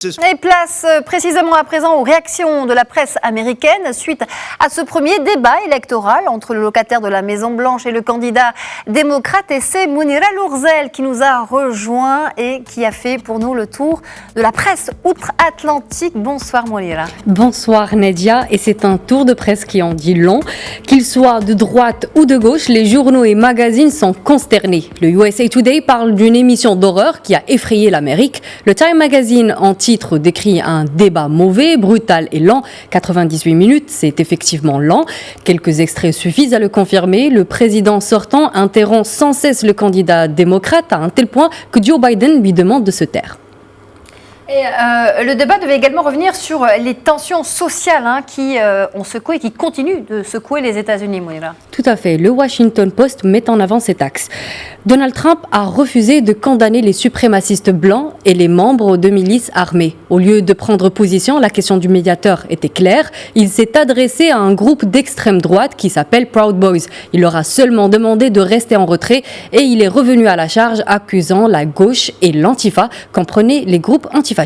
Et place précisément à présent aux réactions de la presse américaine suite à ce premier débat électoral entre le locataire de la Maison-Blanche et le candidat démocrate. Et c'est Mounira Lourzel qui nous a rejoint et qui a fait pour nous le tour de la presse outre-Atlantique. Bonsoir Mounira. Bonsoir Nadia, et c'est un tour de presse qui en dit long. Qu'il soit de droite ou de gauche, les journaux et magazines sont consternés. Le USA Today parle d'une émission d'horreur qui a effrayé l'Amérique. Le Time Magazine en titre décrit un débat mauvais, brutal et lent. 98 minutes, c'est effectivement lent. Quelques extraits suffisent à le confirmer. Le président sortant interrompt sans cesse le candidat démocrate à un tel point que Joe Biden lui demande de se taire. Et le débat devait également revenir sur les tensions sociales qui ont secoué et qui continuent de secouer les États-Unis, Mounira. Tout à fait. Le Washington Post met en avant cet axe. Donald Trump a refusé de condamner les suprémacistes blancs et les membres de milices armées. Au lieu de prendre position, la question du médiateur était claire. Il s'est adressé à un groupe d'extrême droite qui s'appelle Proud Boys. Il leur a seulement demandé de rester en retrait et il est revenu à la charge accusant la gauche et l'Antifa, comprenez les groupes antifascistes.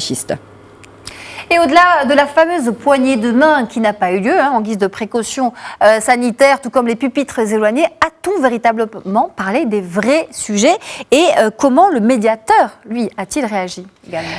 Et au-delà de la fameuse poignée de main qui n'a pas eu lieu en guise de précaution sanitaire, tout comme les pupitres éloignés, a-t-on véritablement parlé des vrais sujets et comment le médiateur, lui, a-t-il réagi également ?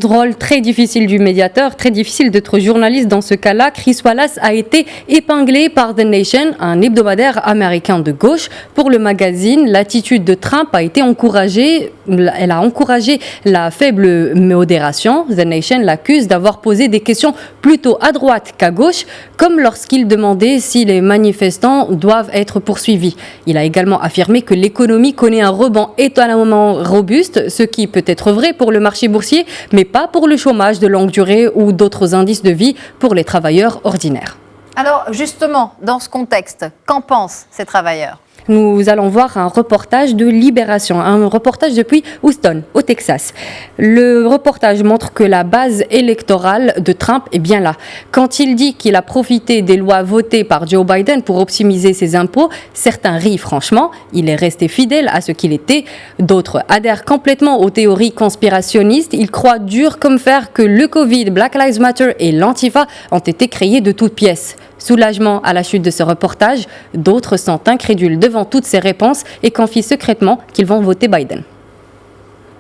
Rôle très difficile du médiateur, très difficile d'être journaliste dans ce cas-là. Chris Wallace a été épinglé par The Nation, un hebdomadaire américain de gauche. Pour le magazine, l'attitude de Trump a été encouragée. Elle a encouragé la faible modération. The Nation l'accuse d'avoir posé des questions plutôt à droite qu'à gauche, comme lorsqu'il demandait si les manifestants doivent être poursuivis. Il a également affirmé que l'économie connaît un rebond étonnamment robuste, ce qui peut être vrai pour le marché boursier, mais pas pour le chômage de longue durée ou d'autres indices de vie pour les travailleurs ordinaires. Alors justement, dans ce contexte, qu'en pensent ces travailleurs ? Nous allons voir un reportage de Libération, un reportage depuis Houston, au Texas. Le reportage montre que la base électorale de Trump est bien là. Quand il dit qu'il a profité des lois votées par Joe Biden pour optimiser ses impôts, certains rient franchement. Il est resté fidèle à ce qu'il était. D'autres adhèrent complètement aux théories conspirationnistes. Ils croient dur comme fer que le Covid, Black Lives Matter et l'Antifa ont été créés de toutes pièces. Soulagement à la chute de ce reportage, d'autres sont incrédules devant toutes ces réponses et confient secrètement qu'ils vont voter Biden.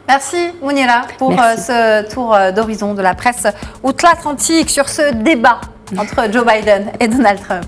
Merci Mounira pour ce tour d'horizon de la presse outre-Atlantique sur ce débat entre Joe Biden et Donald Trump.